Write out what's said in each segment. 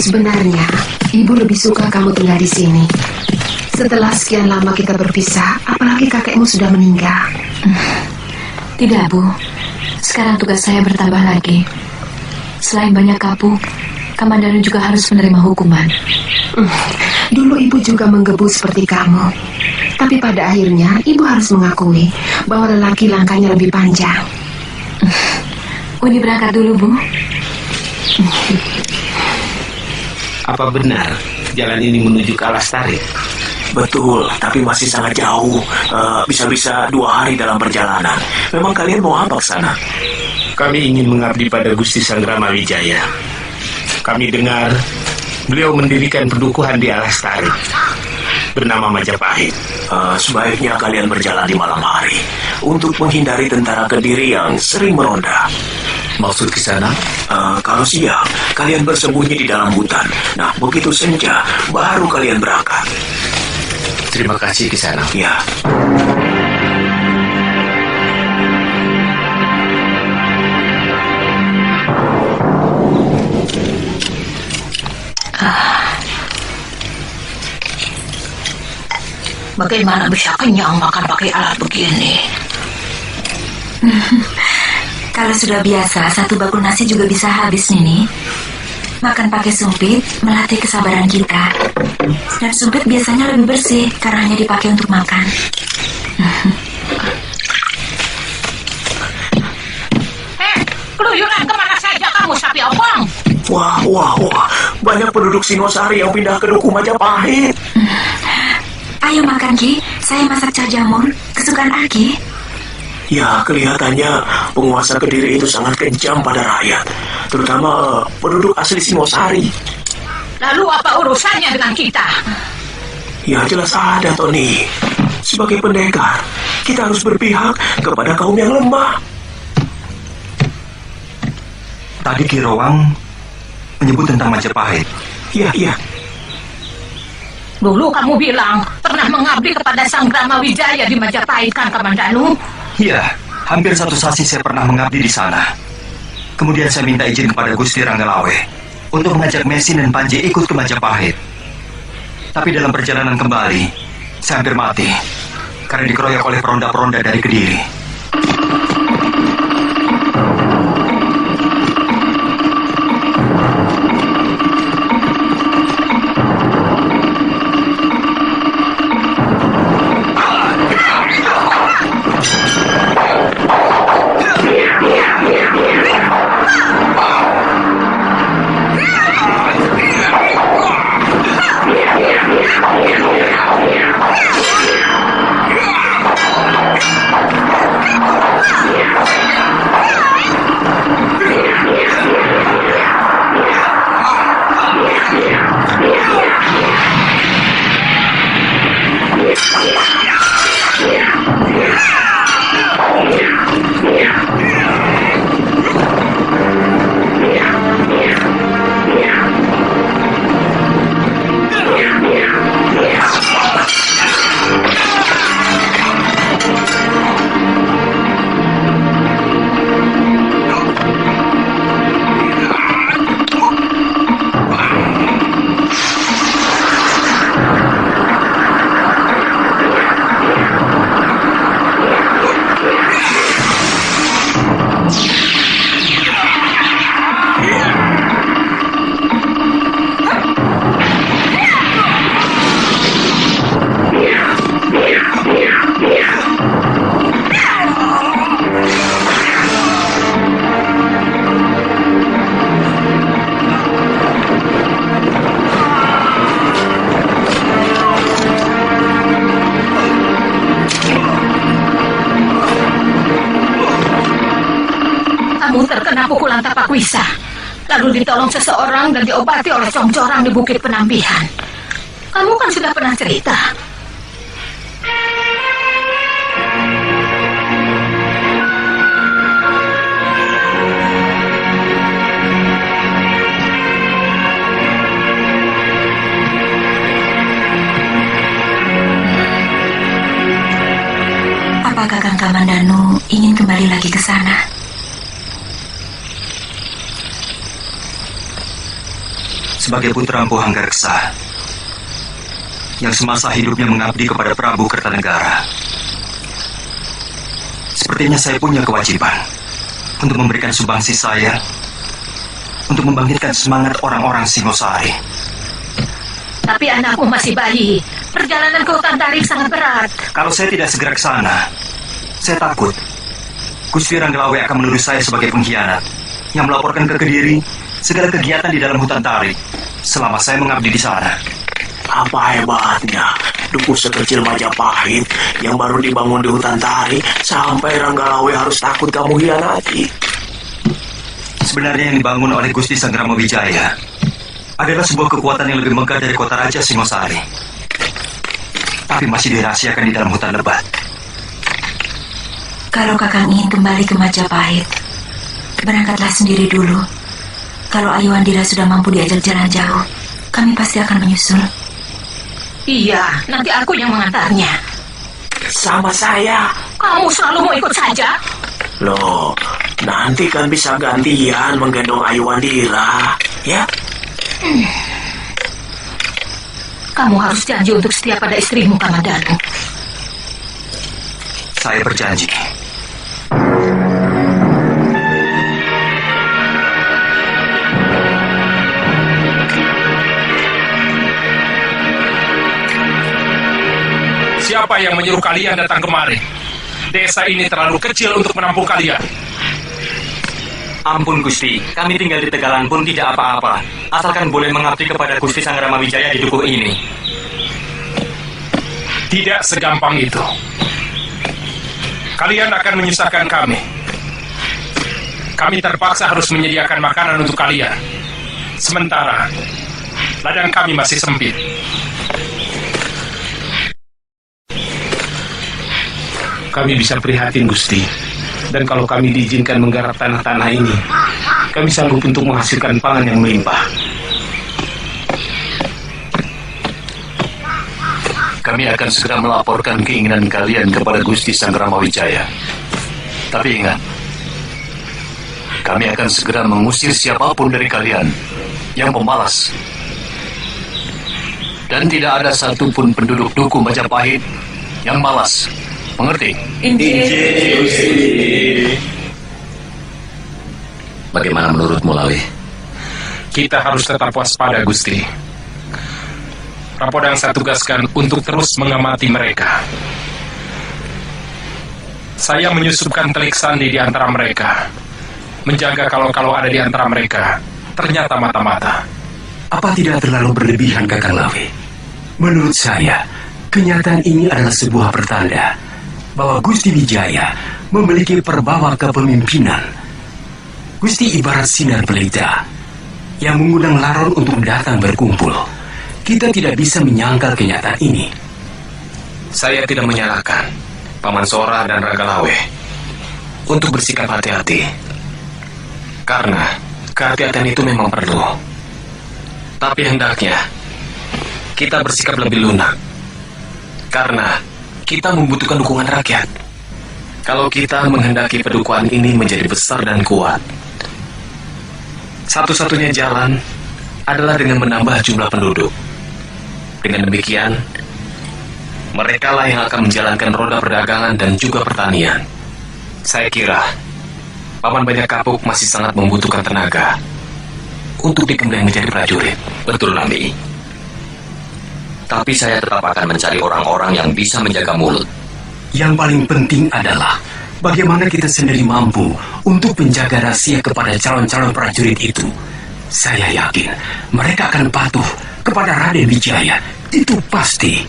Sebenarnya, Ibu lebih suka kamu tinggal di sini. Setelah sekian lama kita berpisah, apalagi kakekmu sudah meninggal. Tidak, Bu. Sekarang tugas saya bertambah lagi. Selain banyak kapuk, Kamandanu juga harus menerima hukuman. Dulu Ibu juga menggebu seperti kamu. Tapi pada akhirnya, Ibu harus mengakui bahwa lelaki langkahnya lebih panjang. Uni berangkat dulu, Bu. Apa benar jalan ini menuju ke Alastari? Betul, tapi masih sangat jauh. Bisa-bisa 2 hari dalam perjalanan. Memang kalian mau apa ke sana? Kami ingin mengabdi pada Gusti Sanggrama Wijaya. Kami dengar beliau mendirikan pedukuhan di Alastari bernama Majapahit. Sebaiknya kalian berjalan di malam hari untuk menghindari tentara Kediri yang sering meronda. Maksud ke sana? Kalau siang, kalian bersembunyi di dalam hutan. Nah, begitu senja, baru kalian berangkat. Terima kasih ke sana. Ya. Bagaimana bisa kenyang makan pakai alat begini? Kalau sudah biasa, 1 bakul nasi juga bisa habis, Nini. Makan pakai sumpit melatih kesabaran kita. Dan sumpit biasanya lebih bersih karena hanya dipakai untuk makan. Keluyuran kemana saja kamu, sapi obong? Wah. Banyak penduduk Singosari yang pindah ke Duku Majapahit. Ayo makan, Ki. Saya masak cah jamur, kesukaan Aki. Ya, kelihatannya penguasa Kediri itu sangat kejam pada rakyat, terutama penduduk asli Singosari. Lalu apa urusannya dengan kita? Ya, jelas ada, Tony. Sebagai pendekar, kita harus berpihak kepada kaum yang lemah. Tadi Ki Rowang menyebut tentang Majapahit. Iya. Dulu kamu bilang pernah mengabdi kepada Sanggrama Wijaya di Majapahit, kan, Kamandanu? Iya, hampir 1 sasi saya pernah mengabdi di sana. Kemudian saya minta izin kepada Gusti Ranggalawe untuk mengajak Mesin dan Panji ikut ke Majapahit. Tapi dalam perjalanan kembali, saya hampir mati karena dikeroyok oleh peronda-peronda dari Kediri. Pukulan tapak wisa, lalu ditolong seseorang dan diobati oleh comcorang di Bukit Penambihan. Kamu kan sudah pernah cerita. Apakah Kang Kamandanu ingin kembali lagi ke sana? sebagai putra Empu Hanggareksa yang semasa hidupnya mengabdi kepada Prabu Kertanegara. Sepertinya saya punya kewajiban untuk memberikan sumbangsi saya untuk membangkitkan semangat orang-orang Singosari. Tapi anakmu masih bayi. Perjalanan ke hutan tarik sangat berat. Kalau saya tidak segera ke sana, saya takut Gusti Ranggalawe akan menuduh saya sebagai pengkhianat yang melaporkan ke Kediri segala kegiatan di dalam hutan tarik selama saya mengabdi di sana. Apa hebatnya duku sekecil Majapahit yang baru dibangun di hutan tarik sampai Ranggalawe harus takut kamu hianati? Sebenarnya yang dibangun oleh Gusti Sanggrama Wijaya adalah sebuah kekuatan yang lebih megah dari kota Raja Singosari, tapi masih dirahasiakan di dalam hutan lebat. Kalau Kakang ingin kembali ke Majapahit, berangkatlah sendiri dulu. Kalau Ayuandira sudah mampu diajak jalan jauh, kami pasti akan menyusul. Iya, nanti aku yang mengantarnya. Sama saya. Kamu selalu mau ikut saja. Loh, nanti kan bisa gantian menggendong Ayuandira, ya? Kamu harus janji untuk setia pada istrimu, Kamandanu. Saya berjanji. Siapa yang menyuruh kalian datang kemari? Desa ini terlalu kecil untuk menampung kalian. Ampun Gusti, kami tinggal di Tegalan pun tidak apa-apa, asalkan boleh mengabdi kepada Gusti Sanggrama Wijaya di dukuh ini. Tidak segampang itu. Kalian akan menyusahkan kami. Kami terpaksa harus menyediakan makanan untuk kalian. Sementara ladang kami masih sempit. Kami bisa prihatin, Gusti. Dan kalau kami diizinkan menggarap tanah-tanah ini, kami sanggup untuk menghasilkan pangan yang melimpah. Kami akan segera melaporkan keinginan kalian kepada Gusti Sanggrama Wijaya. Tapi ingat, kami akan segera mengusir siapapun dari kalian yang pemalas. Dan tidak ada satupun penduduk duku Majapahit yang malas. Mengerti? Bagaimana menurutmu, Lawe? Kita harus tetap waspada, Gusti. Rapodang saya tugaskan untuk terus mengamati mereka. Saya menyusupkan telik sandi di antara mereka. Menjaga kalau ada di antara mereka ternyata mata-mata. Apa tidak terlalu berlebihan, Kakang Lawe? Menurut saya, kenyataan ini adalah sebuah pertanda bahwa Gusti Wijaya memiliki perbawa kepemimpinan. Gusti ibarat sinar pelita yang mengundang laron untuk datang berkumpul. Kita tidak bisa menyangkal kenyataan ini. Saya tidak menyalahkan Paman Sora dan Ranggalawe untuk bersikap hati-hati. Karena kehati-hatian itu memang perlu. Tapi hendaknya kita bersikap lebih lunak. Karena kita membutuhkan dukungan rakyat. Kalau kita menghendaki padukuhan ini menjadi besar dan kuat, satu-satunya jalan adalah dengan menambah jumlah penduduk. Dengan demikian, mereka lah yang akan menjalankan roda perdagangan dan juga pertanian. Saya kira Paman Banyak Kapuk masih sangat membutuhkan tenaga untuk digembleng menjadi prajurit. Betul, Lambi. Tapi saya tetap akan mencari orang-orang yang bisa menjaga mulut. Yang paling penting adalah bagaimana kita sendiri mampu untuk menjaga rahasia kepada calon-calon prajurit itu. Saya yakin mereka akan patuh kepada Raden Wijaya. Itu pasti.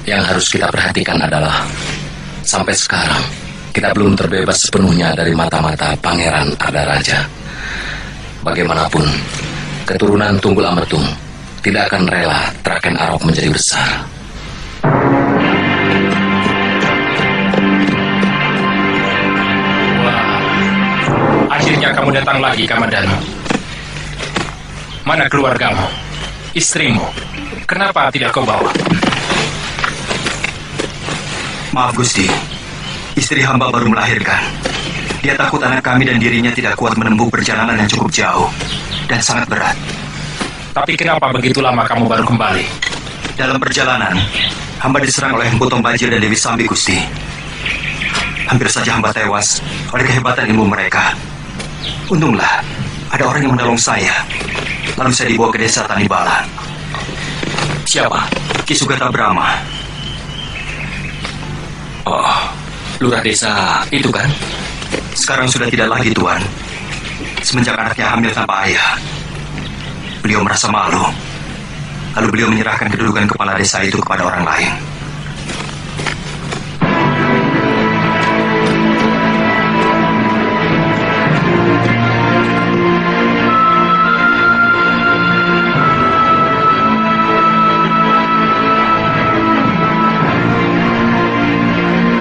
Yang harus kita perhatikan adalah sampai sekarang kita belum terbebas sepenuhnya dari mata-mata Pangeran Arda Raja. Bagaimanapun, keturunan Tunggul Ametung tidak akan rela Traken Arok menjadi besar. Wah, akhirnya kamu datang lagi, Kamandanu. Mana keluargamu? Istrimu? Kenapa tidak kau bawa? Maaf Gusti, istri hamba baru melahirkan. Dia takut anak kami dan dirinya tidak kuat menempuh perjalanan yang cukup jauh dan sangat berat. Tapi kenapa begitu lama kamu baru kembali? Dalam perjalanan, hamba diserang oleh Empu Tombajir dan Dewi Sambi, Gusti. Hampir saja hamba tewas oleh kehebatan ilmu mereka. Untunglah, ada orang yang menolong saya. Lalu saya dibawa ke desa Tanibala. Siapa? Ki Sugata Brahma. Oh, lurah desa itu kan? Sekarang sudah tidak lagi, Tuan. Semenjak anaknya hamil tanpa ayah, beliau merasa malu. Lalu beliau menyerahkan kedudukan kepala desa itu kepada orang lain.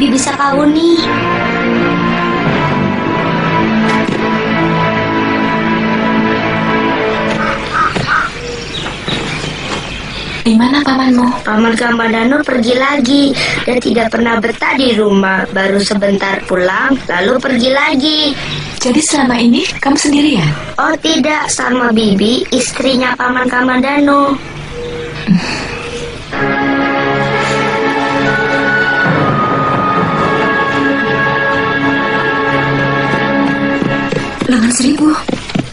Bibi Sakawuni. Di mana pamanmu? Paman Kamandanu pergi lagi dan tidak pernah betah di rumah. Baru sebentar pulang, lalu pergi lagi. Jadi selama ini kamu sendirian? Oh tidak, sama Bibi, istrinya Paman Kamandanu. Lengan Seribu.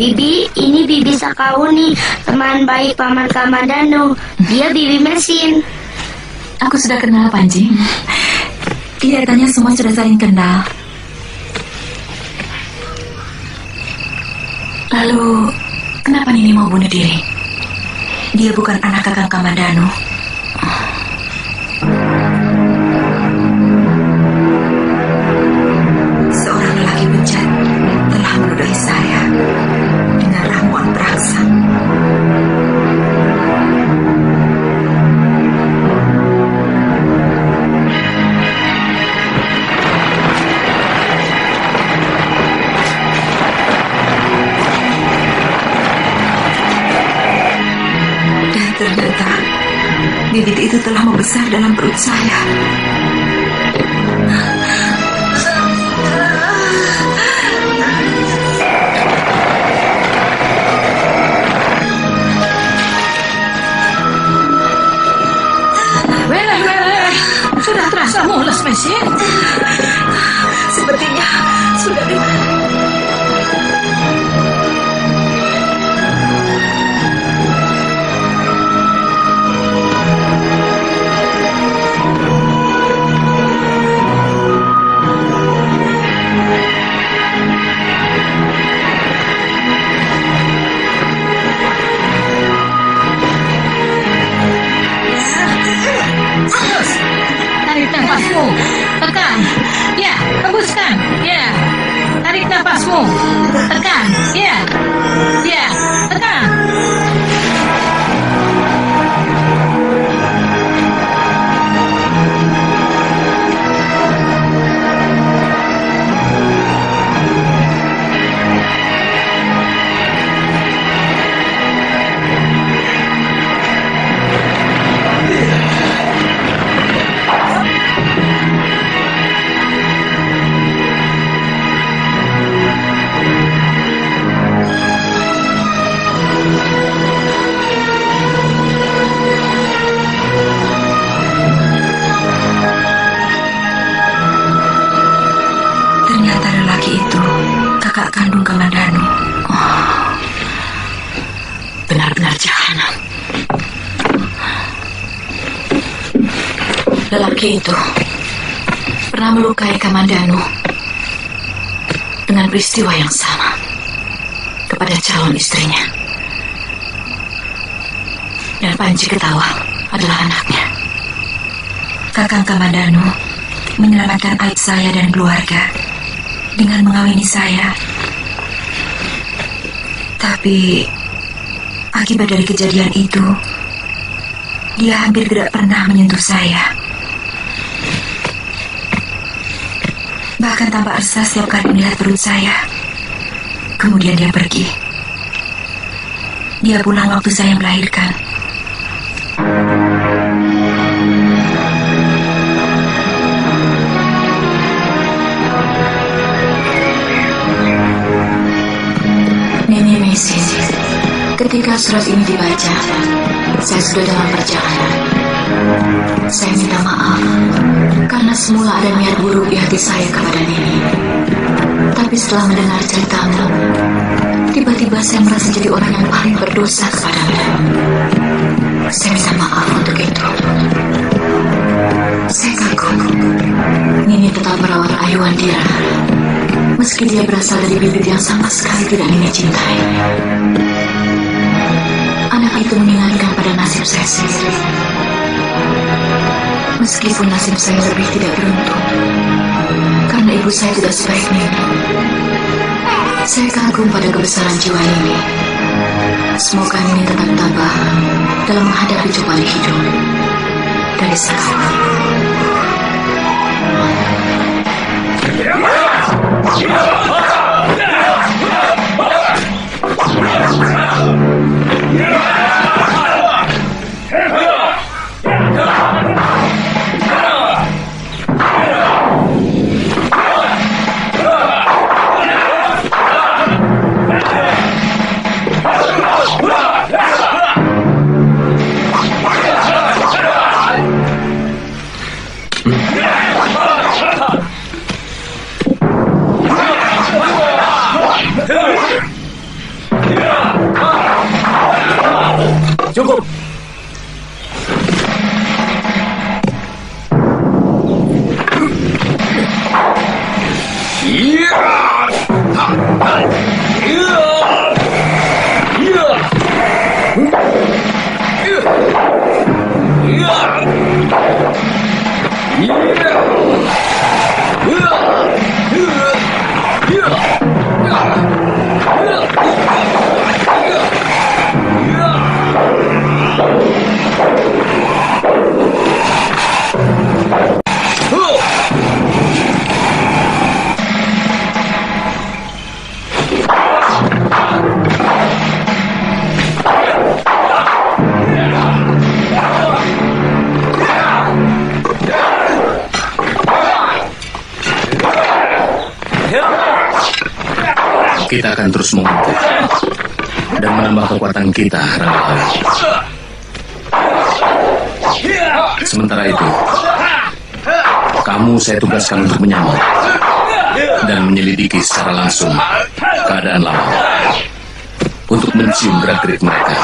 Bibi, ini Bibi Sakawuni, teman baik Paman Kamandanu. Dia Bibi Mesin. Aku sudah kenal Panji. Kelihatannya semua sudah saling kenal. Lalu, kenapa Nini mau bunuh diri? Dia bukan anak Kakang Kamandanu. Seorang lelaki bejat telah meludahi saya dengan ramuan perangsang. Dan ternyata bibit itu telah membesar dalam perut saya. Sudah terasa mules, Mesin. Sepertinya sudah di... Tarik nafasmu, tekan, ya, hembuskan, ya. Tarik nafasmu, tekan, ya, ya, tekan. Ternyata lelaki itu kakak kandung Kamandanu. Oh, benar-benar jahanam. Lelaki itu pernah melukai Kamandanu dengan peristiwa yang sama kepada calon istrinya. Dan Panji Ketawa adalah anaknya. Kakang Kamandanu menyelamatkan aib saya dan keluarga dengan mengawini saya. Tapi akibat dari kejadian itu, dia hampir tidak pernah menyentuh saya. Bahkan tanpa rasa setiap kali melihat perut saya. Kemudian dia pergi. Dia pulang waktu saya melahirkan. Nenek Mesin Ketika surat ini dibaca, saya sudah dalam perjalanan. Saya minta maaf karena semula ada niat buruk di hati saya kepada Nini. Tapi setelah mendengar ceritamu, tiba-tiba saya merasa jadi orang yang paling berdosa kepadamu. Saya minta maaf untuk itu. Saya kagum. Nini tetap merawat Ayu Andira, meski dia berasal dari bibit yang sama sekali tidak Nini cintai. Anak itu mengingatkan pada nasib saya sendiri. Meskipun nasib saya lebih tidak beruntung, karena ibu saya tidak sebaik Nini. Saya kagum pada kebesaran jiwa Nini. Semoga Nini tetap tabah dalam menghadapi cobaan hidup. Dari sekarang. Cukup. Kita akan terus mengumpul dan menambah kekuatan kita, Ranggalawe. Sementara itu, kamu saya tugaskan untuk menyamar dan menyelidiki secara langsung keadaan lama untuk mencium gerak-gerik mereka,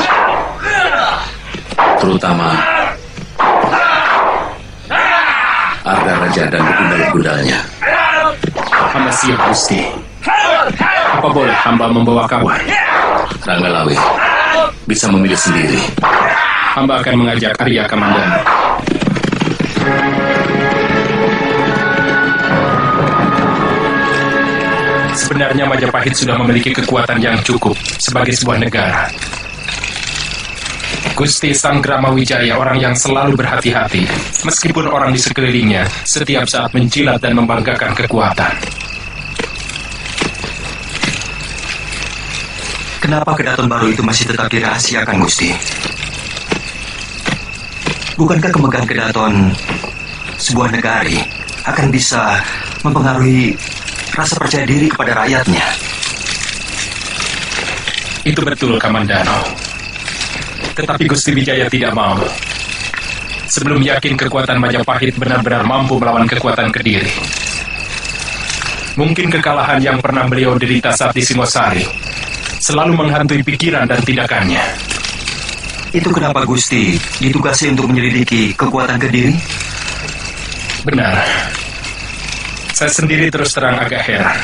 terutama Arda Raja dan begundal-begundalnya. Hamba siap, Gusti. Apa boleh hamba membawa kawan? Ranggalawe bisa memilih sendiri. Hamba akan mengajak Arya Kamandanu. Sebenarnya Majapahit sudah memiliki kekuatan yang cukup sebagai sebuah negara. Gusti Sanggramawijaya orang yang selalu berhati-hati, meskipun orang di sekelilingnya setiap saat menjilat dan membanggakan kekuatan. Kenapa kedaton baru itu masih tetap dirahasiakan, Gusti? Bukankah kemegahan kedaton sebuah negari akan bisa mempengaruhi rasa percaya diri kepada rakyatnya? Itu betul, Kamandano. Tetapi Gusti Wijaya tidak mau. Sebelum yakin kekuatan Majapahit benar-benar mampu melawan kekuatan Kediri. Mungkin kekalahan yang pernah beliau derita saat di Singosari selalu menghantui pikiran dan tindakannya. Itu kenapa Gusti ditugasi untuk menyelidiki kekuatan Kediri? Benar. Saya sendiri terus terang agak heran.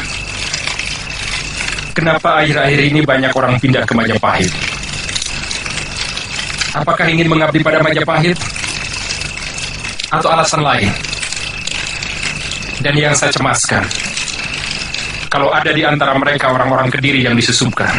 Kenapa akhir-akhir ini banyak orang pindah ke Majapahit? Apakah ingin mengabdi pada Majapahit? Atau alasan lain? Dan yang saya cemaskan, kalau ada di antara mereka orang-orang Kediri yang disusupkan.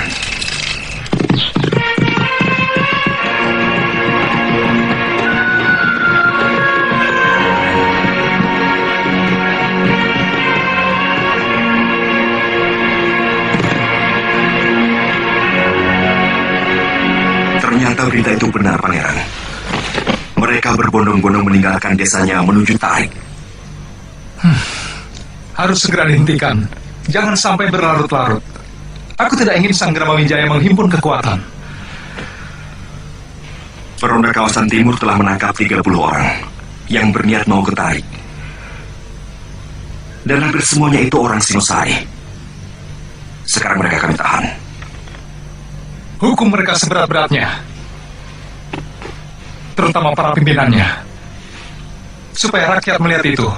Ternyata berita itu benar, Pangeran. Mereka berbondong-bondong meninggalkan desanya menuju Tarik. Harus segera dihentikan. Jangan sampai berlarut-larut. Aku tidak ingin Sanggramawijaya menghimpun kekuatan. Peronda kawasan timur telah menangkap 30 orang yang berniat mau ke Tarik. Dan hampir semuanya itu orang Singosari. Sekarang mereka kami tahan. Hukum mereka seberat-beratnya, terutama para pimpinannya, supaya rakyat melihat itu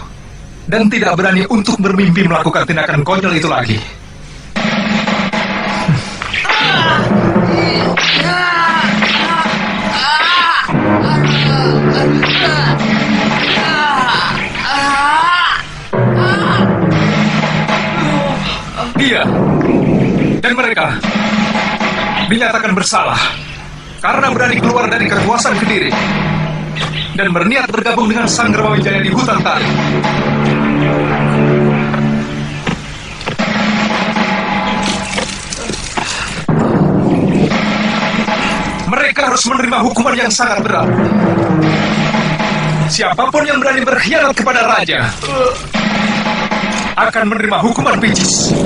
dan tidak berani untuk bermimpi melakukan tindakan konyol itu lagi. Dia dan mereka dinyatakan bersalah karena berani keluar dari kekuasaan Kediri dan berniat bergabung dengan Sanggrawijaya di hutan Tarik. Mereka harus menerima hukuman yang sangat berat. Siapapun yang berani berkhianat kepada raja akan menerima hukuman pijis.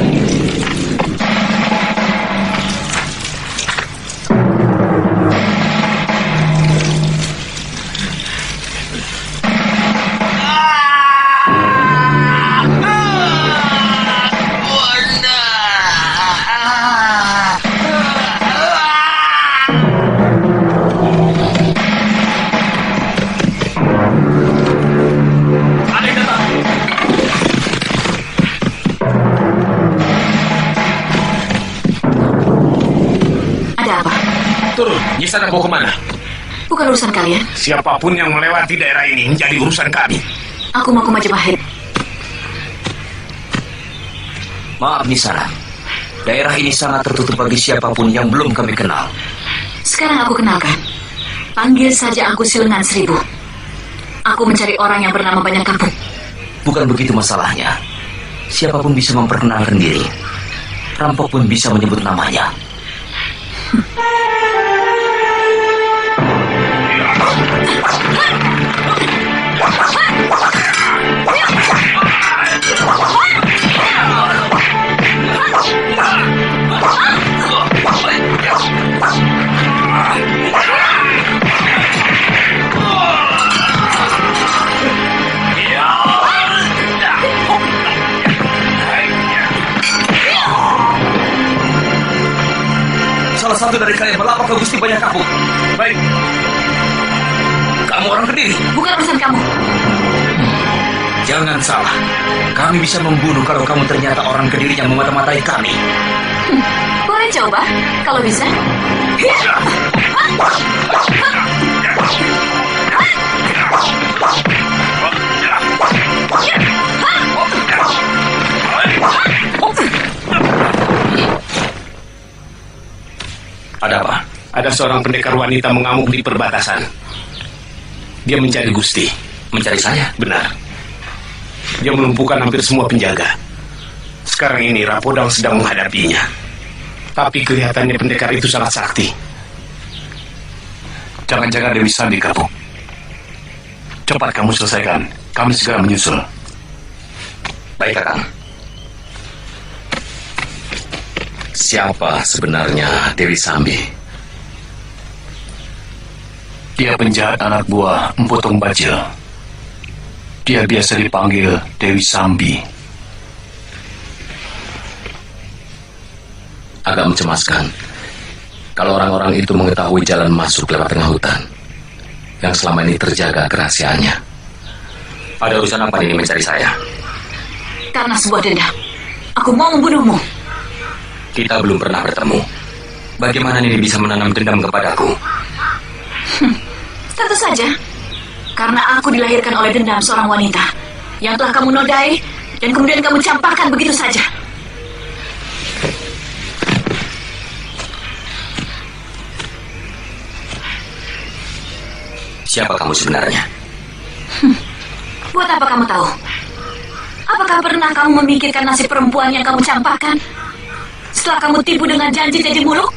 Nyisana mau kemana? Bukan urusan kalian. Siapapun yang melewati daerah ini menjadi urusan kami. Aku mau ke Majapahit. Maaf Nisana, daerah ini sangat tertutup bagi siapapun yang belum kami kenal. Sekarang aku kenalkan. Panggil saja aku Silengan Seribu. Aku mencari orang yang bernama Banyak Kampung. Bukan begitu masalahnya. Siapapun bisa memperkenalkan diri. Rampok pun bisa menyebut namanya. Salah satu dari kalian melapor ke Gusti Banyak Kampung. Baik. Kamu orang Kediri? Bukan urusan kamu. Jangan salah. Kami bisa membunuh kalau kamu ternyata orang Kediri yang memata-matai kami. Boleh coba, kalau bisa. Ada apa? Ada seorang pendekar wanita mengamuk di perbatasan. Dia mencari Gusti. Mencari saya? Benar. Dia melumpuhkan hampir semua penjaga. Sekarang ini Rapodang sedang menghadapinya. Tapi kelihatannya pendekar itu sangat sakti. Jangan-jangan Dewi Sambi kabur. Cepat kamu selesaikan. Kami segera menyusul. Baik, Kakang. Siapa sebenarnya Dewi Sambi? Dia penjahat anak buah Empu Tung Bajil. Dia biasa dipanggil Dewi Sambi. Agak mencemaskan kalau orang-orang itu mengetahui jalan masuk lewat tengah hutan yang selama ini terjaga kerahasiaannya. Ada urusan apa ini mencari saya? Karena sebuah dendam. Aku mau membunuhmu. Kita belum pernah bertemu. Bagaimana ini bisa menanam dendam kepadaku? Tentu saja. Karena aku dilahirkan oleh dendam seorang wanita yang telah kamu nodai dan kemudian kamu campakkan begitu saja. Siapa kamu sebenarnya? Buat apa kamu tahu? Apakah pernah kamu memikirkan nasib perempuan yang kamu campakkan? Setelah kamu tipu dengan janji-janji muluk?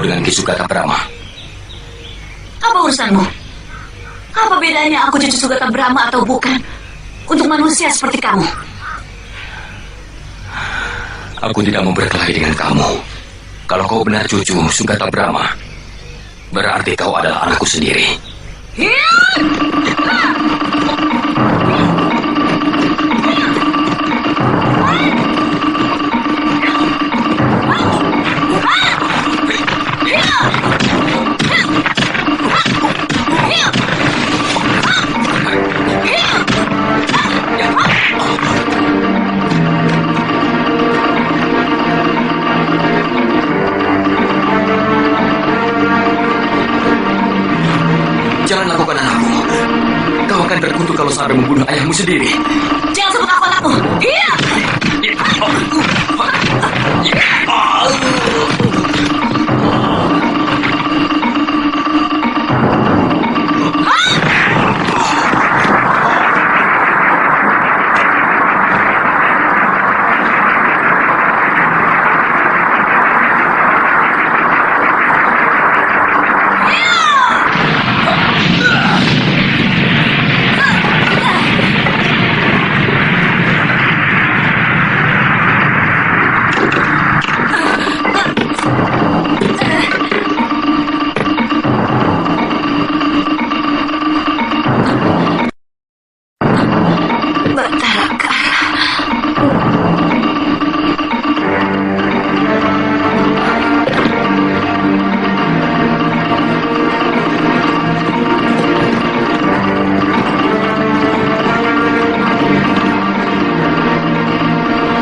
dengan Ki Sugata Brahma? Apa urusanmu? Apa bedanya aku cucu Sugata Brahma atau bukan? Untuk manusia seperti kamu. Aku tidak mau berkelahi dengan kamu. Kalau kau benar cucu Sugata Brahma, berarti kau adalah anakku sendiri. Jangan lakukan anakku. Kau akan terkutuk kalau sampai membunuh ayahmu sendiri. Jangan sebut aku anakmu. Iya.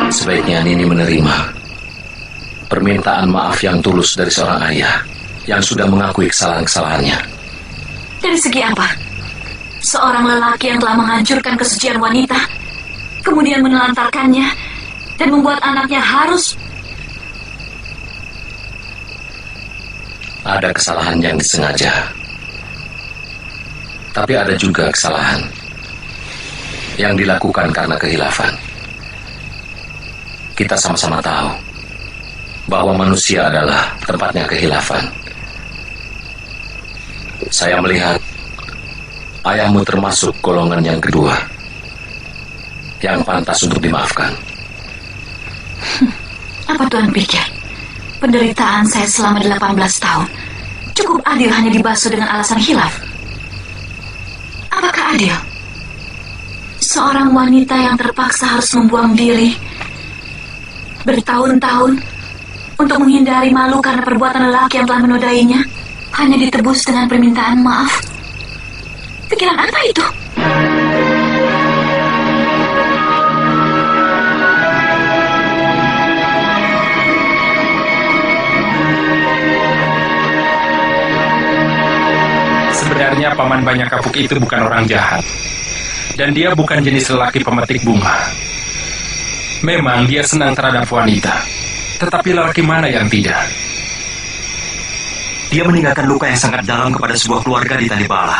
Sebaiknya Nini menerima permintaan maaf yang tulus dari seorang ayah yang sudah mengakui kesalahan-kesalahannya. Dari segi apa? Seorang lelaki yang telah menghancurkan kesucian wanita, kemudian menelantarkannya, dan membuat anaknya harus... Ada kesalahan yang disengaja, tapi ada juga kesalahan yang dilakukan karena kehilafan. Kita sama-sama tahu bahwa manusia adalah tempatnya kehilafan. Saya melihat ayahmu termasuk golongan yang kedua yang pantas untuk dimaafkan. Apa Tuhan pikir? Penderitaan saya selama 18 tahun cukup adil hanya dibasuh dengan alasan hilaf? Apakah adil? Seorang wanita yang terpaksa harus membuang diri bertahun-tahun untuk menghindari malu karena perbuatan lelaki yang telah menodainya hanya ditebus dengan permintaan maaf. Pikiran apa itu? Sebenarnya Paman Banyak Kapuk itu bukan orang jahat. Dan dia bukan jenis lelaki pemetik bunga. Memang dia senang terhadap wanita, tetapi lelaki mana yang tidak? Dia meninggalkan luka yang sangat dalam kepada sebuah keluarga di Tanibala,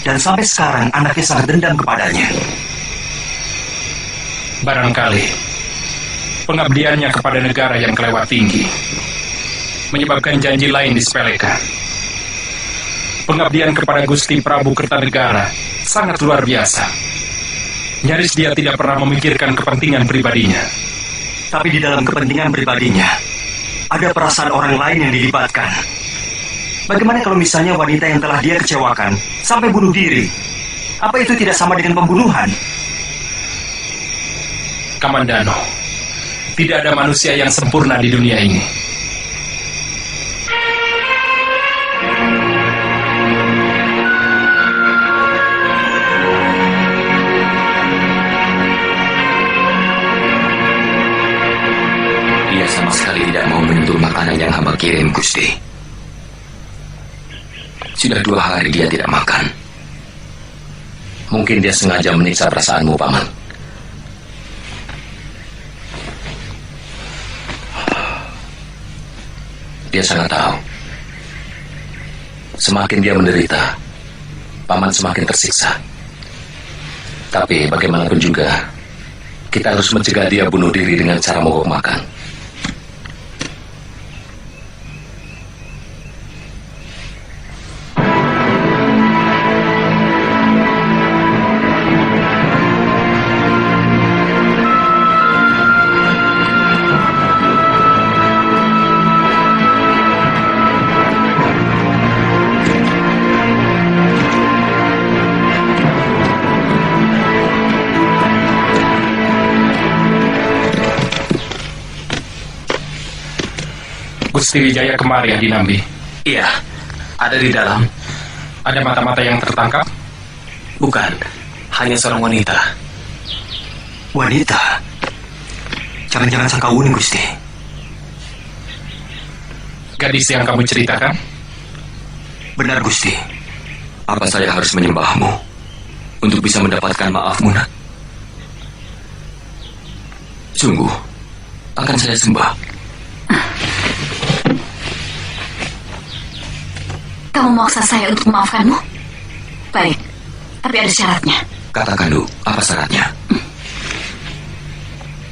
dan sampai sekarang anaknya sangat dendam kepadanya. Barangkali pengabdiannya kepada negara yang kelewat tinggi menyebabkan janji lain disepelekan. Pengabdian kepada Gusti Prabu Kertanegara sangat luar biasa. Nyaris dia tidak pernah memikirkan kepentingan pribadinya. Tapi di dalam kepentingan pribadinya, ada perasaan orang lain yang dilibatkan. Bagaimana kalau misalnya wanita yang telah dia kecewakan sampai bunuh diri? Apa itu tidak sama dengan pembunuhan? Kamandano, tidak ada manusia yang sempurna di dunia ini. Dia sama sekali tidak mau menyentuh makanan yang hamba kirim, Gusti. Sudah 2 hari dia tidak makan. Mungkin dia sengaja menyiksa perasaanmu, Paman. Dia sangat tahu. Semakin dia menderita, Paman semakin tersiksa. Tapi bagaimanapun juga, kita harus mencegah dia bunuh diri dengan cara mogok makan. Gusti Wijaya kemari, Adinambi? Iya, ada di dalam. Ada mata-mata yang tertangkap? Bukan, hanya seorang wanita. Wanita? Jangan-jangan Sangkawuni, Gusti. Gadis yang kamu ceritakan? Benar, Gusti. Apa saya harus menyembahmu untuk bisa mendapatkan maafmu, nak? Sungguh, akan saya sembah. Kamu memaksa saya untuk memaafkanmu? Baik, tapi ada syaratnya. Katakan dulu, apa syaratnya?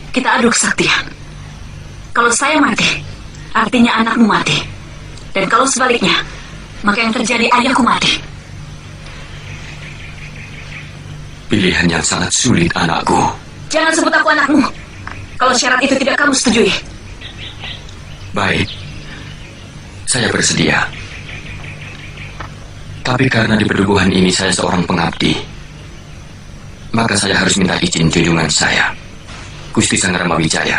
Kita adu kesaktian. Kalau saya mati, artinya anakmu mati. Dan kalau sebaliknya, maka yang terjadi ayahku mati. Pilihan yang sangat sulit, anakku. Jangan sebut aku anakmu. Kalau syarat itu tidak kamu setujui. Baik, saya bersedia. Tapi karena di pedukuhan ini saya seorang pengabdi, maka saya harus minta izin junjungan saya, Gusti Sanggrama Wijaya.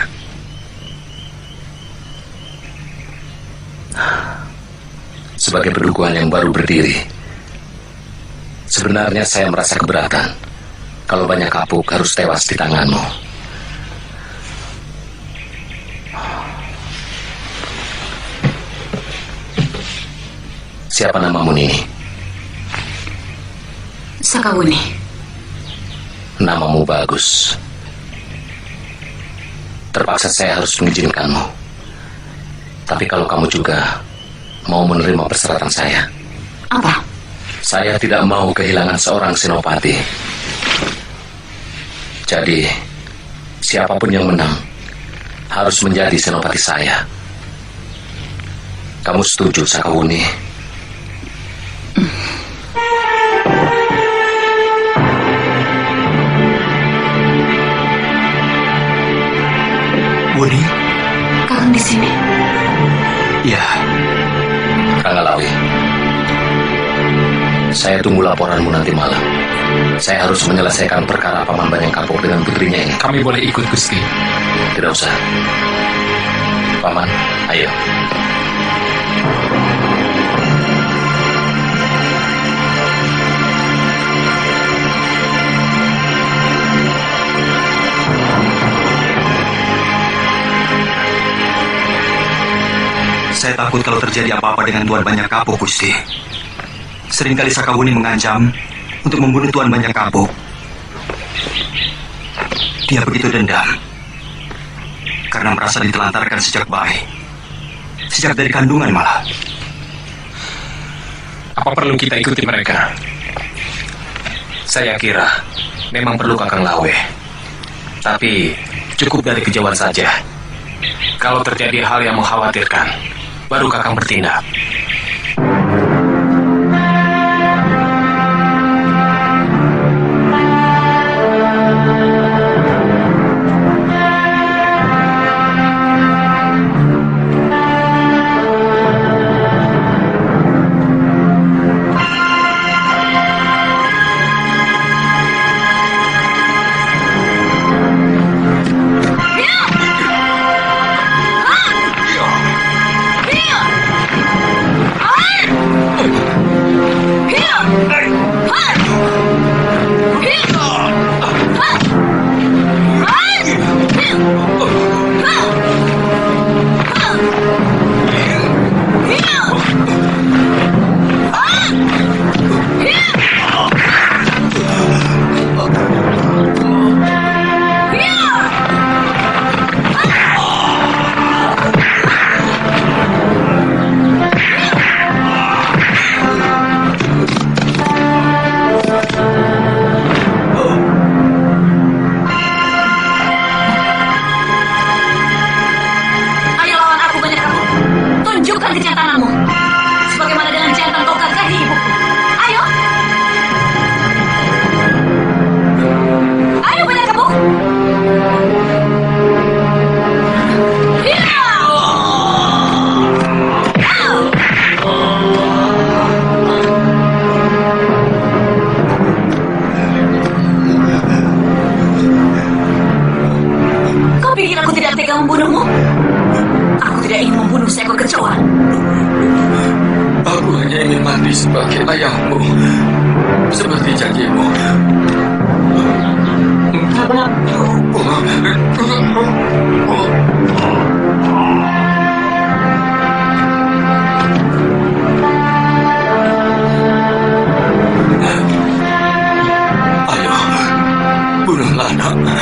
Sebagai pedukuhan yang baru berdiri, sebenarnya saya merasa keberatan kalau banyak kapuk harus tewas di tanganmu. Siapa namamu, Nini? Sakawuni. Namamu bagus. Terpaksa saya harus mengizinkanmu. Tapi kalau kamu juga mau menerima persyaratan saya. Apa? Saya tidak mau kehilangan seorang senopati. Jadi, siapapun yang menang harus menjadi senopati saya. Kamu setuju, Sakawuni? Wuni? Kakang di sini. Ya. Ranggalawi, saya tunggu laporanmu nanti malam. Saya harus menyelesaikan perkara Paman Banyak Kapuk dengan putrinya ini. Kami boleh ikut, Gusti? Tidak usah. Paman, ayo. Saya takut kalau terjadi apa-apa dengan Tuan Banyak Kapuk, Gusti. Seringkali Sakawuni mengancam untuk membunuh Tuan Banyak Kapuk. Dia begitu dendam karena merasa ditelantarkan sejak bayi. Sejak dari kandungan malah. Apa perlu kita ikuti mereka? Saya kira memang perlu Kakang Lawe. Tapi cukup dari kejauhan saja. Kalau terjadi hal yang mengkhawatirkan, baru Kakang bertindak. Kau pikir aku tidak tega membunuhmu? Aku tidak ingin membunuh seekor kecoa. Aku hanya ingin mati sebagai ayahmu, seperti janjimu. Ayo, bunuhlah anak.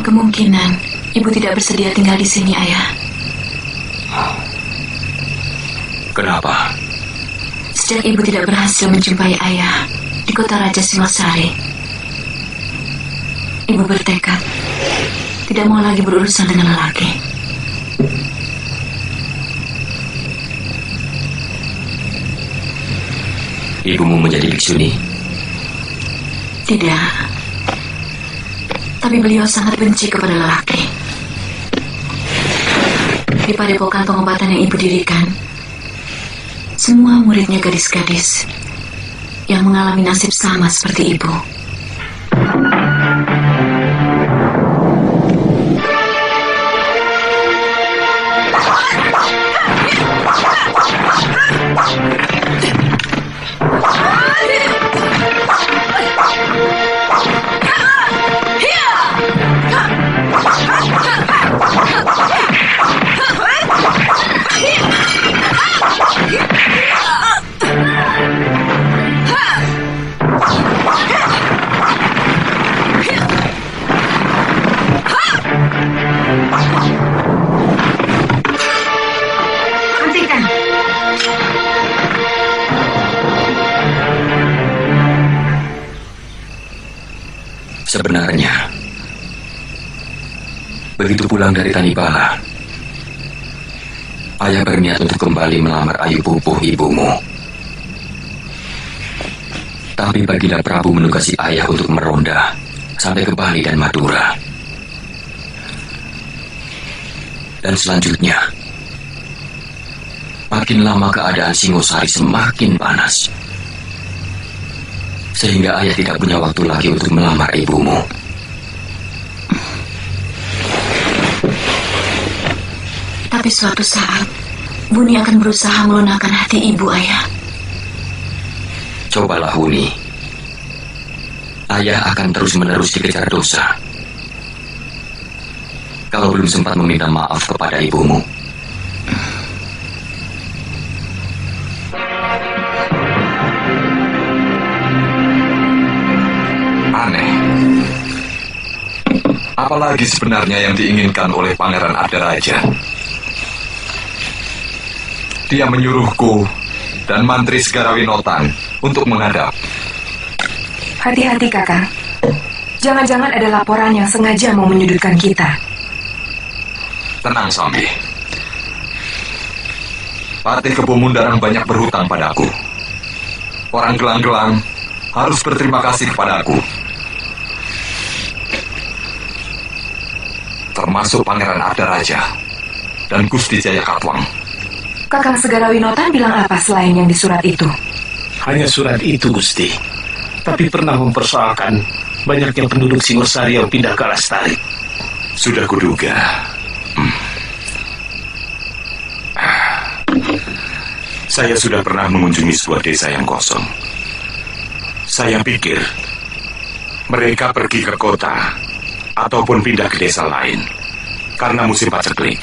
Kemungkinan ibu tidak bersedia tinggal di sini, Ayah. Kenapa? Sejak ibu tidak berhasil menjumpai Ayah di kota Raja Singosari, ibu bertekad tidak mau lagi berurusan dengan lelaki. Ibumu menjadi biksuni? Tidak. Tapi beliau sangat benci kepada lelaki. Di padepokan pengobatan yang ibu dirikan, semua muridnya gadis-gadis yang mengalami nasib sama seperti ibu. Sebenarnya, begitu pulang dari Tanibala, ayah berniat untuk kembali melamar Ayu Pupuh ibumu. Tapi Baginda Prabu menugasi ayah untuk meronda sampai ke Bali dan Madura. Dan selanjutnya, makin lama keadaan Singosari semakin panas. Sehingga ayah tidak punya waktu lagi untuk melamar ibumu. Tapi suatu saat, Buni akan berusaha melunakkan hati ibu, ayah. Cobalah, Huni. Ayah akan terus-menerus dikejar dosa. Kalau belum sempat meminta maaf kepada ibumu. Aneh. Apalagi sebenarnya yang diinginkan oleh Pangeran Ardaraja? Dia menyuruhku dan Mantri Segarawinotan untuk menghadap. Hati-hati, Kakang. Jangan-jangan ada laporan yang sengaja mau menyudutkan kita. Tenang, Sambi. Patih Kebo Mundarang banyak berhutang padaku. Orang gelang-gelang harus berterima kasih kepadaku. Termasuk Pangeran Ardaraja dan Gusti Jayakatwang. Kakang Segarawinotan bilang apa selain yang di surat itu? Hanya surat itu, Gusti. Tapi pernah mempersoalkan banyaknya penduduk Singosari yang pindah ke Lastari. Sudah kuduga. Saya sudah pernah mengunjungi sebuah desa yang kosong. Saya pikir mereka pergi ke kota ataupun pindah ke desa lain karena musim paceklik.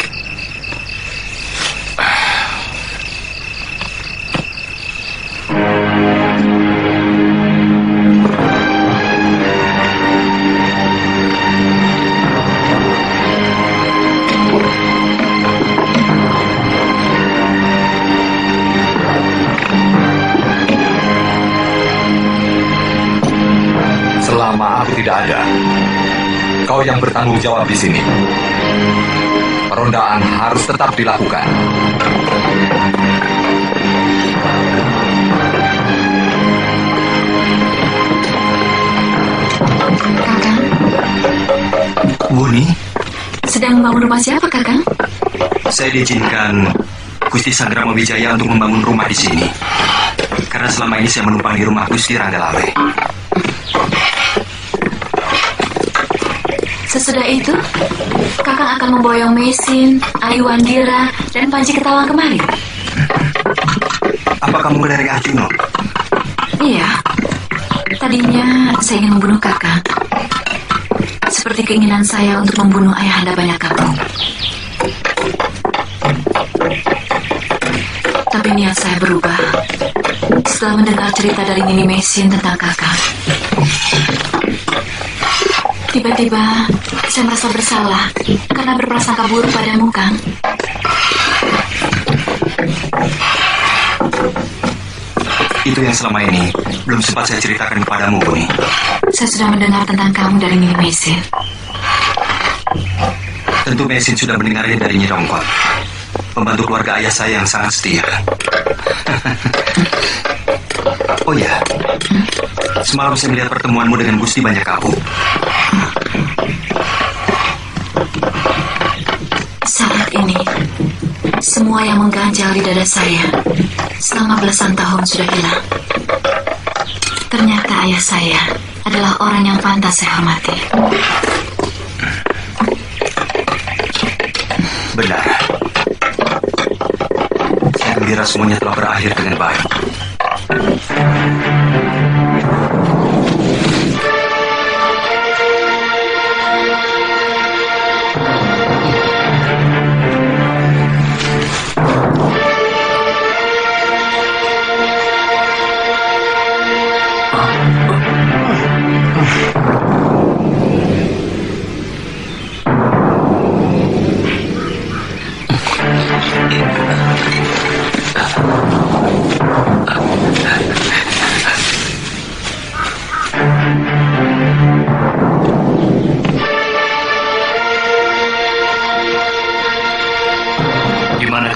Selama aku tidak ada, kau yang bertanggung jawab di sini. Perondaan harus tetap dilakukan. Kakang, Wuni, sedang membangun rumah siapa, Kakang? saya diizinkan Gusti Sanggrama Wijaya untuk membangun rumah di sini. Karena selama ini saya menumpang di rumah Gusti Ranggalawe. Sesudah itu, Kakang akan memboyong Mesin, Ayu Wandira, dan Panji Ketawang kemari. Apa kamu dari Arjuno? Iya. Tadinya saya ingin membunuh Kakang. Seperti keinginan saya untuk membunuh ayahanda banyak kampung. Tapi niat saya berubah setelah mendengar cerita dari Nini Mesin tentang Kakang. Tiba-tiba saya merasa bersalah karena berprasangka buruk padamu, Kang. Itu yang selama ini belum sempat saya ceritakan kepadamu, Buni. Saya sudah mendengar tentang kamu dari Nini Mesin. Tentu Mesin sudah mendengarnya dari Nyi Rongkot, pembantu keluarga ayah saya yang sangat setia. Oh ya, semalam saya melihat pertemuanmu dengan Gusti Banyak Kapu. Saat ini, semua yang mengganjal di dada saya selama belasan tahun sudah hilang. Ternyata ayah saya adalah orang yang pantas saya hormati. Benar. Saya mengira semuanya telah berakhir dengan baik.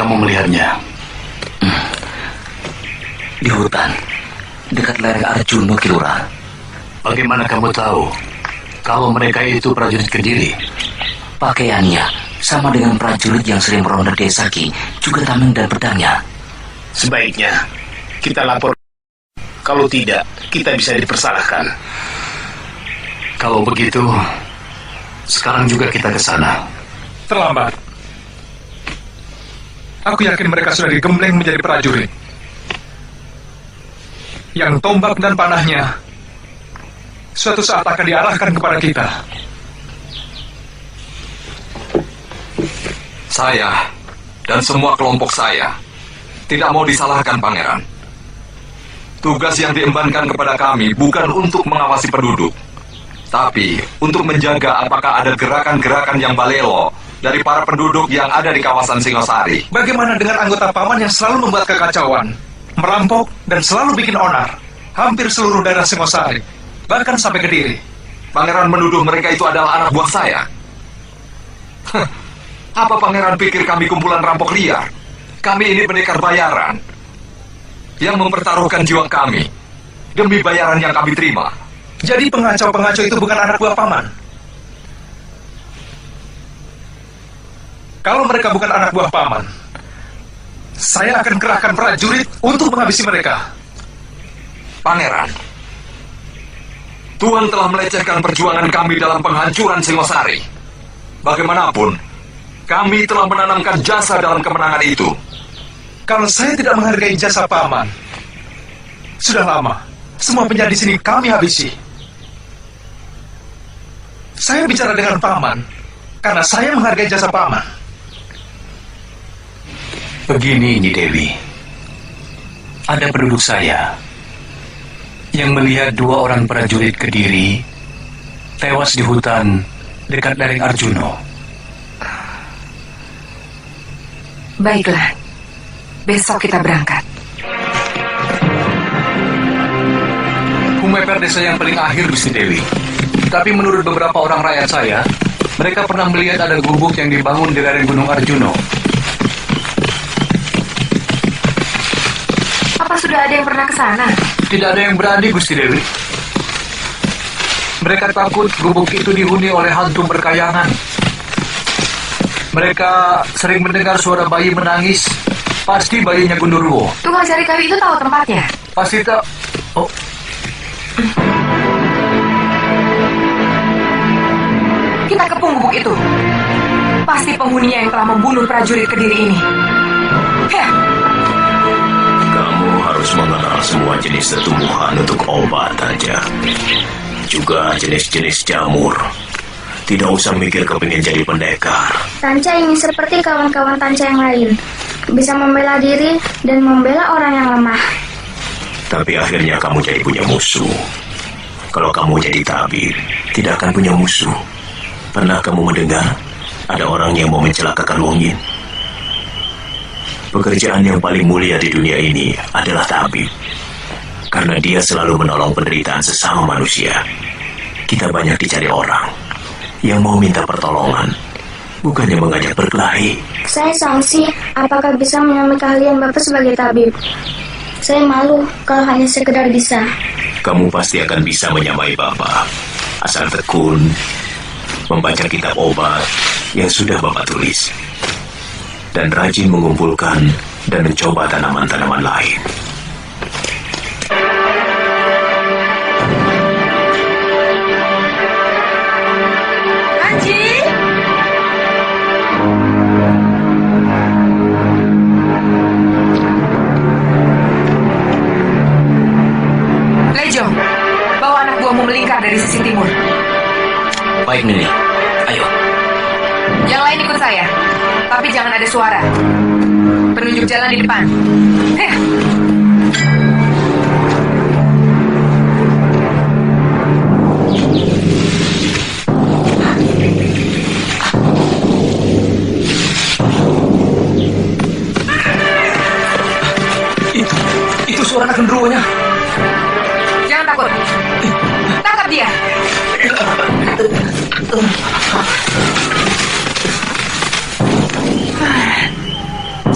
kamu melihatnya? Di hutan, dekat lereng Arjuna, Kilura. Bagaimana kamu tahu kalau mereka itu prajurit Kediri? Pakaiannya sama dengan prajurit yang sering meronda desa Ki, juga tameng dan pedangnya. Sebaiknya kita lapor. Kalau tidak, kita bisa dipersalahkan. Kalau begitu, sekarang juga kita ke sana. Terlambat. Aku yakin mereka sudah digembleng menjadi prajurit. Yang tombak dan panahnya suatu saat akan diarahkan kepada kita. Saya dan semua kelompok saya tidak mau disalahkan, Pangeran. Tugas yang diembankan kepada kami bukan untuk mengawasi penduduk, tapi untuk menjaga apakah ada gerakan-gerakan yang balelo dari para penduduk yang ada di kawasan Singosari. Bagaimana dengan anggota paman yang selalu membuat kekacauan, merampok, dan selalu bikin onar hampir seluruh daerah Singosari, bahkan sampai Kediri? Pangeran menuduh mereka itu adalah anak buah saya. Apa Pangeran pikir kami kumpulan rampok liar? Kami ini pendekar bayaran yang mempertaruhkan jiwa kami demi bayaran yang kami terima. Jadi pengacau-pengacau itu bukan anak buah paman? Kalau mereka bukan anak buah paman, saya akan kerahkan prajurit untuk menghabisi mereka. Pangeran, Tuhan telah melecehkan perjuangan kami dalam penghancuran Singosari. Bagaimanapun, kami telah menanamkan jasa dalam kemenangan itu. Kalau saya tidak menghargai jasa paman, sudah lama semua penjahat di sini kami habisi. Saya bicara dengan paman karena saya menghargai jasa paman. Begini, Nyi Dewi. Ada penduduk saya yang melihat 2 orang prajurit Kediri tewas di hutan dekat lereng Arjuna. Baiklah, besok kita berangkat. Kumeper desa yang paling akhir, Gusti Dewi. Tapi menurut beberapa orang rakyat saya, mereka pernah melihat ada gubuk yang dibangun di lereng Gunung Arjuna. Apa sudah ada yang pernah ke sana? Tidak ada yang berani, Gusti Dewi. Mereka takut gubuk itu dihuni oleh hantu berkayangan. Mereka sering mendengar suara bayi menangis. Pasti bayinya Gundurwo. Tukang cari kayu itu tahu tempatnya? Pasti tahu. Oh. Kita kepung gubuk itu. Pasti penghuninya yang telah membunuh prajurit Kediri ini. Heh. Kamu harus mengenal semua jenis tumbuhan untuk obat aja. Juga jenis-jenis jamur. Tidak usah mikir kepingin jadi pendekar. Tanca ingin seperti kawan-kawan Tanca yang lain, bisa membela diri dan membela orang yang lemah. Tapi akhirnya kamu jadi punya musuh. Kalau kamu jadi tabib, tidak akan punya musuh. Pernah kamu mendengar ada orang yang mau mencelakakan Wong Yin? Pekerjaan yang paling mulia di dunia ini adalah tabib. Karena dia selalu menolong penderitaan sesama manusia. Kita banyak dicari orang yang mau minta pertolongan, bukannya mengajak berkelahi. Saya sangsi, apakah bisa menyamai keahlian Bapak sebagai tabib? Saya malu kalau hanya sekedar bisa. Kamu pasti akan bisa menyamai Bapak, asal tekun, membaca kitab obat yang sudah Bapak tulis, dan rajin mengumpulkan dan mencoba tanaman-tanaman lain. Haji! Lejo, bawa anak buahmu melingkar dari sisi timur. Baik, Nini. Ayo. Yang lain ikut saya, tapi jangan ada suara. Penunjuk jalan di depan. Heh. Itu suara anak gendruwonya. Jangan takut. Tangkap dia.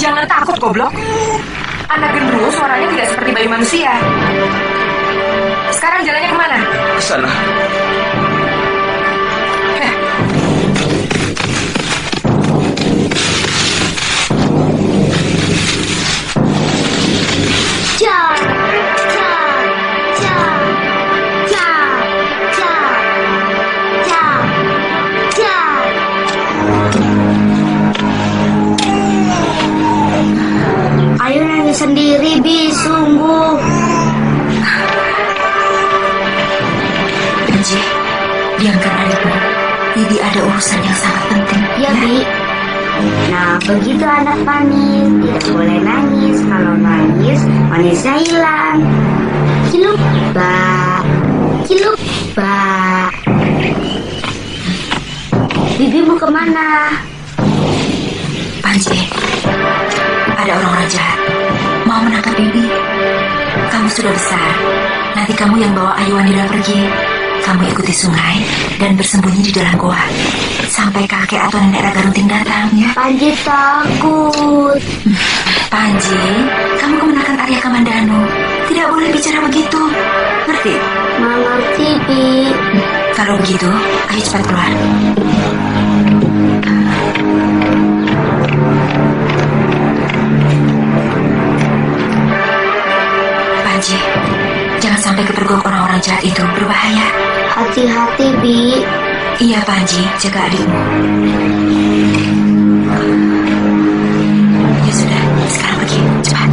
Jangan Jangan takut, goblok. Anak gendruwo suaranya tidak seperti bayi manusia. Sekarang jalannya kemana? Ke sana. Ayo nangis sendiri, Bi, sungguh. Panji, diamkan adikmu. Bibi ada urusan yang sangat penting. Ya, Bi. Nah, begitu anak manis, tidak boleh nangis. Kalau nangis, manisnya hilang. Cilup, Ba. Cilup, Ba. Bibi mau kemana? Panji, ada orang-orang jahat mau menangkap Bibi. Kamu sudah besar. Nanti kamu yang bawa Ayu Wanita pergi. Kamu ikuti sungai dan bersembunyi di dalam goa sampai kakek atau nenek Raga Runting datang, ya. Panji takut. Panji, kamu kemenakan Arya Kamandanu. Tidak boleh bicara begitu. Ngerti? Mengerti, Bi. Kalau begitu, ayo cepat keluar. Panji, jangan sampai kepergok orang-orang jahat itu, berbahaya. Hati-hati, Bi. Iya, Panji, jaga adikmu. Ya sudah, sekarang pergi, cepat.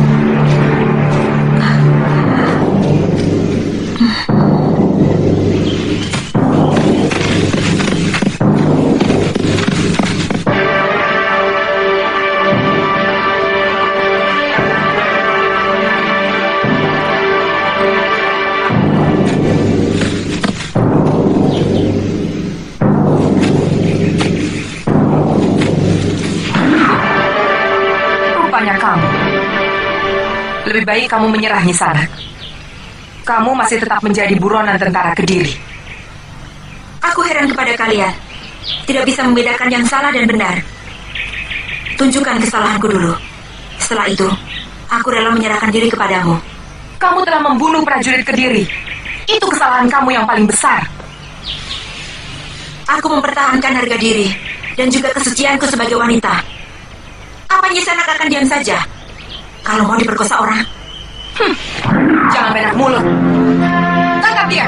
Lebih baik kamu menyerah, Nyisana. Kamu masih tetap menjadi buronan tentara Kediri. Aku heran kepada kalian. Tidak bisa membedakan yang salah dan benar. Tunjukkan kesalahanku dulu. Setelah itu, aku rela menyerahkan diri kepadamu. Kamu telah membunuh prajurit Kediri. Itu kesalahan kamu yang paling besar. Aku mempertahankan harga diri dan juga kesucianku sebagai wanita. Apa Nyisana akan diam saja kalau mau diperkosa orang? Jangan banyak mulut. Tangkap dia.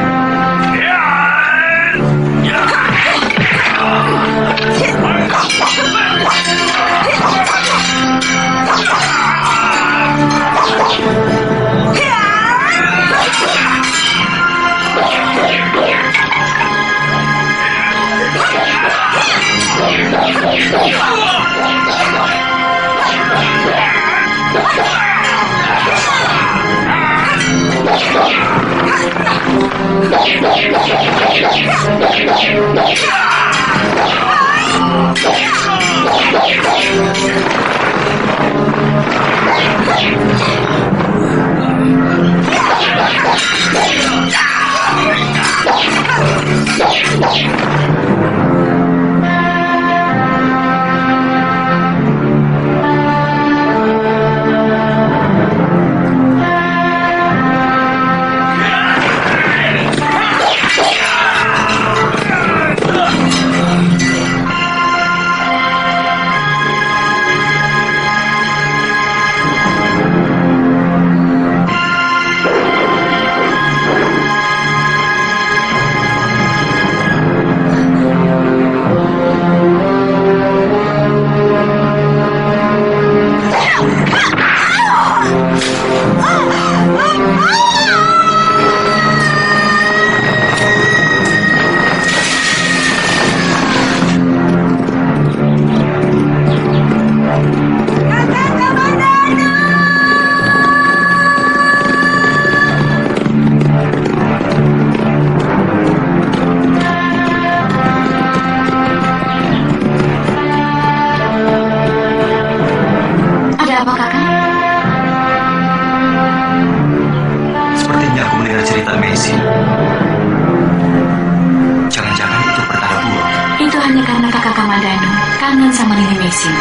Kamadanu kangen sama Nini Mesin,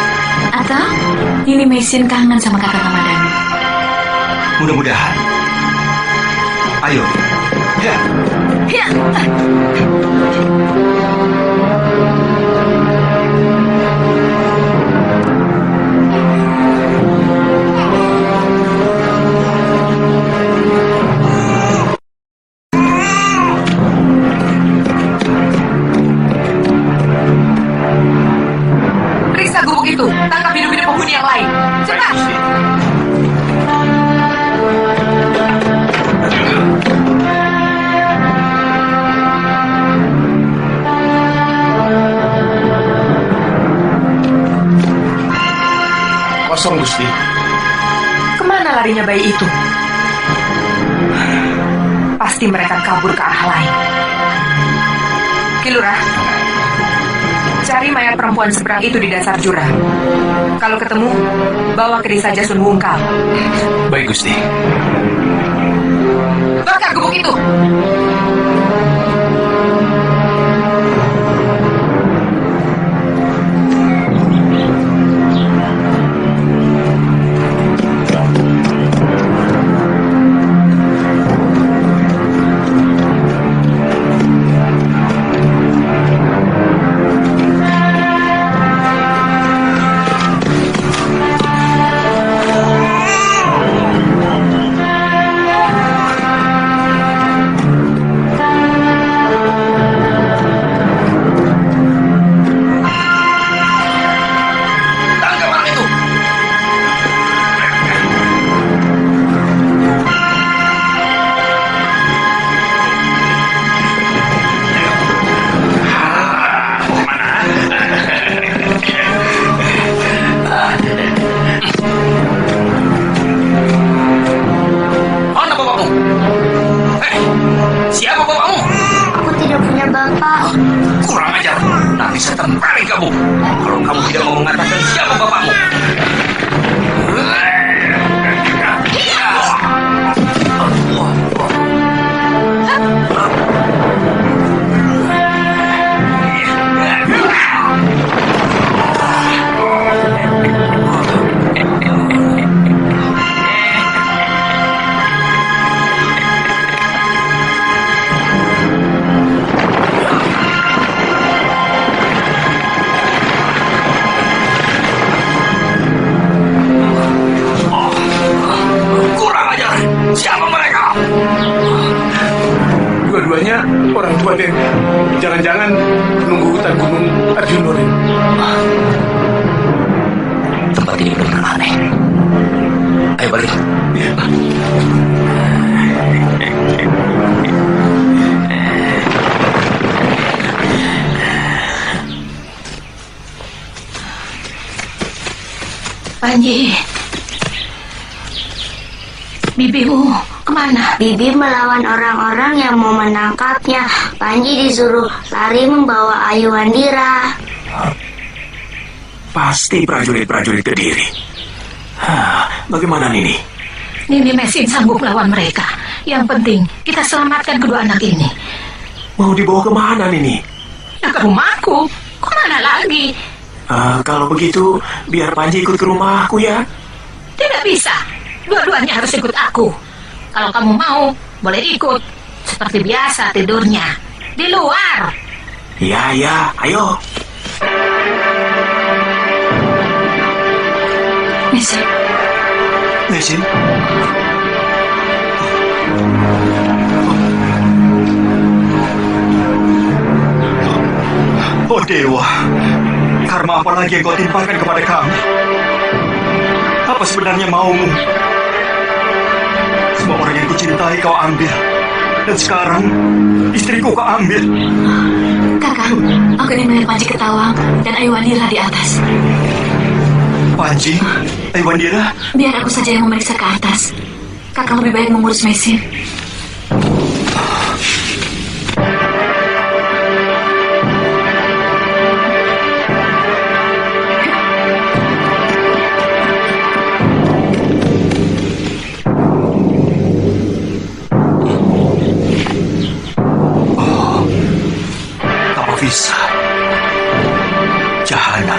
atau Nini Mesin kangen sama kakak Kamadanu. Mudah-mudahan. Ayo. Ya. Ya. Periksa gubuk itu. Tangkap hidup-hidup penghuni yang lain. Cepat. Kosong, Gusti. Kemana larinya bayi itu? Pasti mereka kabur ke arah lain. Kilurah, cari mayat perempuan seberang itu di dasar jurang. Kalau ketemu, bawa ke desa Jasun Wungkal. Baik, Gusti. Bakar gubuk itu. Siapa bapakmu? Aku tidak punya bapak. Kurang ajar. Nanti saya tempelin kamu. Kalau kamu tidak mau mengatakan siapa bapakmu. Siapa mereka? Dua-duanya orang tua Den. Jangan-jangan penunggu hutan Gunung Arjunorin. Tempat ini benar-benar aneh. Ayo balik. Panji, bibimu kemana? Bibi melawan orang-orang yang mau menangkapnya. Panji disuruh lari membawa Ayu Wandira. Pasti prajurit-prajurit Kediri. Bagaimana Nini? Nini Mesin sanggup melawan mereka. Yang penting kita selamatkan kedua anak ini. Mau dibawa kemana Nini? Ya ke rumahku. Kemana lagi? Kalau begitu, biar Panji ikut ke rumahku ya. Tidak bisa. Dua-duanya harus ikut aku. Kalau kamu mau, boleh ikut. Seperti biasa tidurnya. Di luar. Ya, ayo. Mesin. Mesin? Oh Dewa, karma apa lagi yang kau timpakan kepada kami? Apa sebenarnya maumu? Semua orang yang kucintai kau ambil. Dan sekarang, istriku kau ambil. Kakak, aku ingin melihat Panji Ketawang dan Ayu Wandira di atas. Panji? Ayu Wandira? Biar aku saja yang memeriksa ke atas. Kakak lebih baik mengurus Mesin. Jahanam.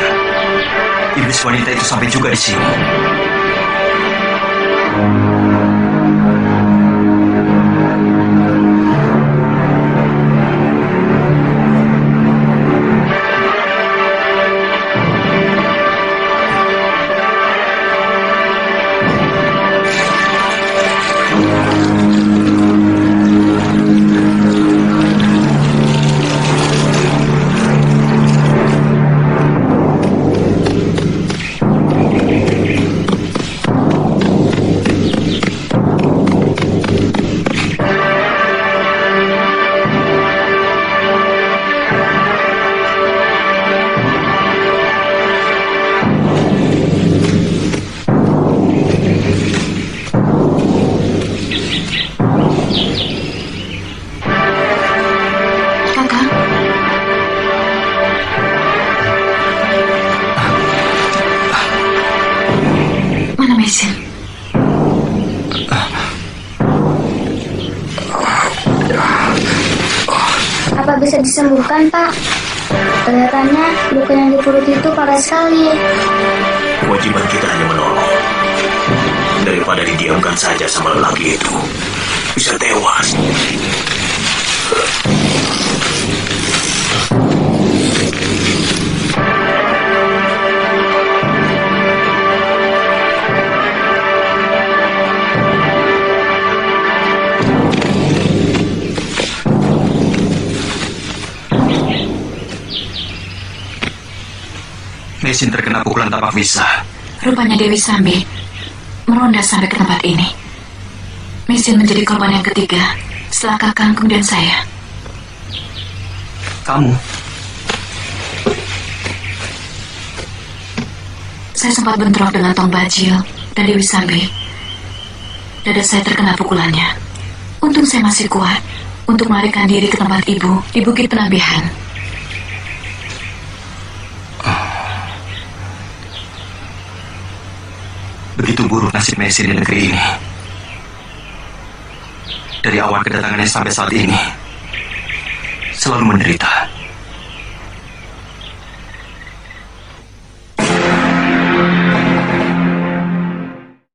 Iblis wanita itu sampai juga di sini. Apa bisa disembuhkan, Pak? Kelihatannya luka yang di perut itu parah sekali. Kewajiban kita hanya menolong. Daripada didiamkan saja sama lelaki itu. Bisa tewas. Mesin terkena pukulan tapak Wisa. Rupanya Dewi Sambi meronda sampai ke tempat ini. Mesin menjadi korban yang ketiga setelah Kakang kemudian saya. Kamu? Saya sempat bentrok dengan Tong Bajil dan Dewi Sambi. Dada saya terkena pukulannya. Untung saya masih kuat untuk melarikan diri ke tempat ibu di Bukit Penabihan. Begitu buruk nasib Mesin di negeri ini. Dari awal kedatangannya sampai saat ini, selalu menderita.